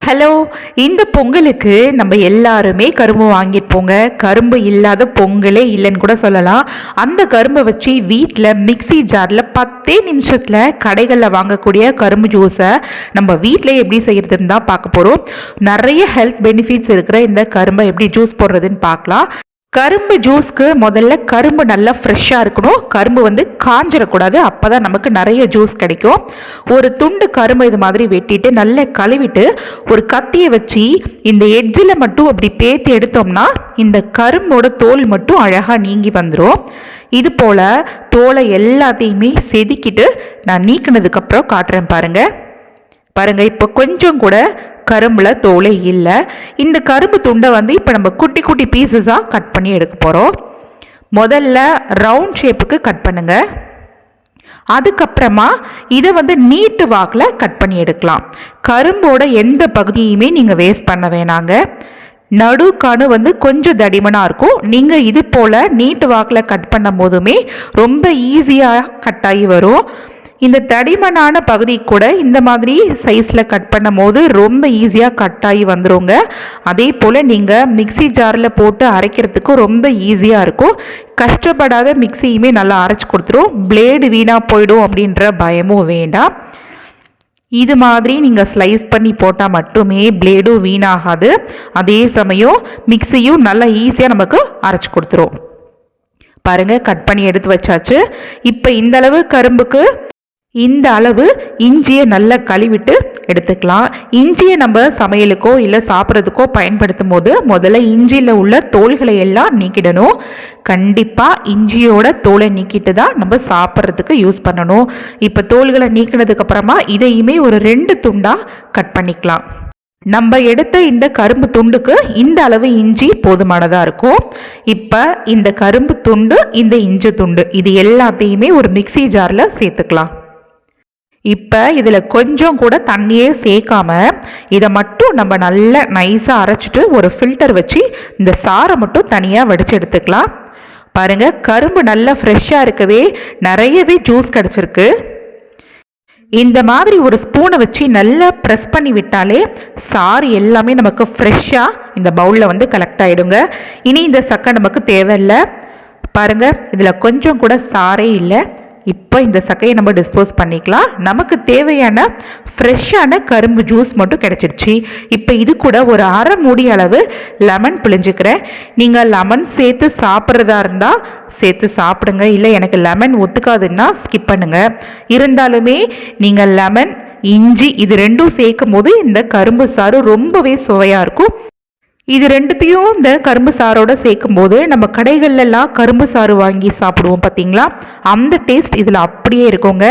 Hello, இந்த பொங்கலுக்கு நம்ம எல்லாருமே கரும்பு வாங்கியிருப்போங்க. கரும்பு இல்லாத பொங்கலே இல்லைன்னு கூட சொல்லலாம். அந்த கரும்பை வச்சு வீட்டில் மிக்ஸி ஜாரில் 10 நிமிஷத்தில் கடைகளில் வாங்கக்கூடிய கரும்பு ஜூஸை நம்ம வீட்டில் எப்படி செய்கிறதுன்னு தான் பார்க்க போகிறோம். நிறைய ஹெல்த் பெனிஃபிட்ஸ் இருக்கிற இந்த கரும்பை எப்படி ஜூஸ் போடுறதுன்னு பார்க்கலாம். கரும்பு ஜூஸ்க்கு முதல்ல கரும்பு நல்லா ஃப்ரெஷ்ஷாக இருக்கணும். கரும்பு காஞ்சிடக்கூடாது. அப்போ தான் நமக்கு நிறைய ஜூஸ் கிடைக்கும். ஒரு துண்டு கரும்பு இது மாதிரி வெட்டிட்டு நல்லா கழுவிட்டு ஒரு கத்தியை வச்சு இந்த எட்ஜில் மட்டும் அப்படி பேத்தி எடுத்தோம்னா இந்த கரும்போட தோல் மட்டும் அழகாக நீங்கி வந்துடும். இது போல் தோலை எல்லாத்தையுமே செதுக்கிட்டு நான் நீக்கினதுக்கப்புறம் காட்டுறேன் பாருங்கள். இப்போ கொஞ்சம் கூட கரும்புல தோலே இல்லை. இந்த கரும்பு துண்டை இப்போ நம்ம குட்டி குட்டி பீசஸாக கட் பண்ணி எடுக்க போகிறோம். முதல்ல ரவுண்ட் ஷேப்புக்கு கட் பண்ணுங்க. அதுக்கப்புறமா இதை நீட்டு வாக்கில் கட் பண்ணி எடுக்கலாம். கரும்போட எந்த பகுதியுமே நீங்கள் வேஸ்ட் பண்ண வேணாங்க. நடுக்கானு கொஞ்சம் தடிமனாக இருக்கும். நீங்கள் இது போல் நீட்டு வாக்கில் கட் பண்ணும் போதுமே ரொம்ப ஈஸியாக கட் ஆகி வரும். இந்த தடிமனான பகுதி கூட இந்த மாதிரி சைஸில் கட் பண்ணும் போது ரொம்ப ஈஸியாக கட் ஆகி வந்துடுங்க. அதே போல் நீங்கள் மிக்ஸி ஜாரில் போட்டு அரைக்கிறதுக்கு ரொம்ப ஈஸியாக இருக்கும். கஷ்டப்படாத மிக்ஸியுமே நல்லா அரைச்சி கொடுத்துரும். பிளேடு வீணாக போயிடும் அப்படின்ற பயமும் வேண்டாம். இது மாதிரி நீங்கள் ஸ்லைஸ் பண்ணி போட்டால் மட்டுமே பிளேடும் வீணாகாது. அதே சமயம் மிக்ஸியும் நல்லா ஈஸியாக நமக்கு அரைச்சி கொடுத்துரும். பாருங்கள், கட் பண்ணி எடுத்து வச்சாச்சு. இப்போ இந்த அளவு கரும்புக்கு இந்த அளவு இஞ்சியை நல்லா கழுவிட்டு எடுத்துக்கலாம். இஞ்சியை நம்ம சமையலுக்கோ இல்லை சாப்பிட்றதுக்கோ பயன்படுத்தும் போது முதல்ல இஞ்சியில் உள்ள தோல்களை எல்லாம் நீக்கிடணும். கண்டிப்பாக இஞ்சியோட தோலை நீக்கிட்டு தான் நம்ம சாப்பிட்றதுக்கு யூஸ் பண்ணணும். இப்போ தோல்களை நீக்கினதுக்கப்புறமா இதையுமே ஒரு 2 துண்டாக கட் பண்ணிக்கலாம். நம்ம எடுத்த இந்த கரும்பு துண்டுக்கு இந்த அளவு இஞ்சி போதுமானதாக இருக்கும். இப்போ இந்த கரும்பு துண்டு, இந்த இஞ்சி துண்டு, இது எல்லாத்தையுமே ஒரு மிக்ஸி ஜாரில் சேர்த்துக்கலாம். இப்போ இதில் கொஞ்சம் கூட தண்ணியே சேர்க்காம இதை மட்டும் நம்ம நல்லா நைஸாக அரைச்சிட்டு ஒரு ஃபில்டர் வச்சு இந்த சாறை மட்டும் தனியாக வடித்து எடுத்துக்கலாம். பாருங்கள், கரும்பு நல்லா ஃப்ரெஷ்ஷாக இருக்கவே நிறையவே ஜூஸ் கிடச்சிருக்கு. இந்த மாதிரி ஒரு ஸ்பூனை வச்சு நல்லா ப்ரெஸ் பண்ணி விட்டாலே சாறு எல்லாமே நமக்கு ஃப்ரெஷ்ஷாக இந்த பவுலில் கலெக்ட் ஆகிடுங்க. இனி இந்த சக்கை நமக்கு தேவையில்லை. பாருங்கள், இதில் கொஞ்சம் கூட சாரே இல்லை. இப்போ இந்த சக்கையை நம்ம டிஸ்போஸ் பண்ணிக்கலாம். நமக்கு தேவையான ஃப்ரெஷ்ஷான கரும்பு ஜூஸ் மட்டும் கிடச்சிருச்சு. இப்போ இது கூட ஒரு 1/2 மூடி அளவு லெமன் பிழிஞ்சுக்கிறேன். நீங்கள் லெமன் சேர்த்து சாப்பிட்றதா இருந்தால் சேர்த்து சாப்பிடுங்க. இல்லை எனக்கு லெமன் ஒத்துக்காதுன்னா ஸ்கிப் பண்ணுங்கள். இருந்தாலுமே நீங்கள் லெமன், இஞ்சி இது 2ம் சேர்க்கும் போது இந்த கரும்பு சாறு ரொம்பவே சுவையாக இருக்கும். இது 2த்தையும் இந்த கரும்பு சாரோட சேர்க்கும் போது நம்ம கடைகள்லாம் கரும்பு சாறு வாங்கி சாப்பிடுவோம் பார்த்தீங்களா, அந்த டேஸ்ட் இதில் அப்படியே இருக்குங்க.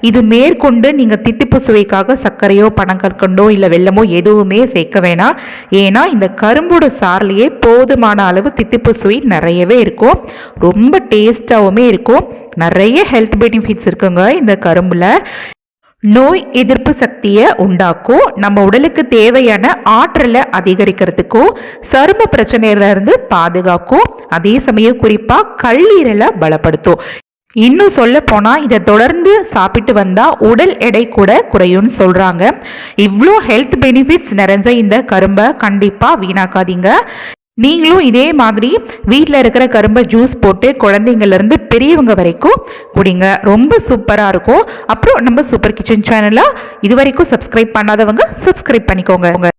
இது மேற்கொண்டு நீங்கள் தித்திப்பு சுவைக்காக சர்க்கரையோ பனங்கற்கண்டோ இல்லை வெல்லமோ எதுவுமே சேர்க்க வேணாம். ஏன்னா இந்த கரும்போட சார்லேயே போதுமான அளவு தித்திப்பு சுவை நிறையவே இருக்கும். ரொம்ப டேஸ்டாகவுமே இருக்கும். நிறைய ஹெல்த் பெனிஃபிட்ஸ் இருக்குங்க இந்த கரும்பில். நோய் எதிர்ப்பு சக்தியை உண்டாக்கும். நம்ம உடலுக்கு தேவையான ஆற்றலை அதிகரிக்கிறதுக்கும் சரும பிரச்சனையிலிருந்து பாதுகாக்கும். அதே சமயம் குறிப்பாக கல்லீரலை பலப்படுத்தும். இன்னும் சொல்ல போனால் இதை தொடர்ந்து சாப்பிட்டு வந்தால் உடல் எடை கூட குறையும்னு சொல்கிறாங்க. இவ்வளோ ஹெல்த் பெனிஃபிட்ஸ் நிறைஞ்ச இந்த கரும்பை கண்டிப்பாக வீணாக்காதீங்க. நீங்களும் இதே மாதிரி வீட்டில் இருக்கிற கரும்பை ஜூஸ் போட்டு குழந்தைங்கள்லேருந்து பெரியவங்க வரைக்கும் குடிங்க. ரொம்ப சூப்பராக இருக்கும். அப்புறம் நம்ம சூப்பர் கிச்சன் சேனலை இது வரைக்கும் சப்ஸ்கிரைப் பண்ணாதவங்க சப்ஸ்கிரைப் பண்ணிக்கோங்க.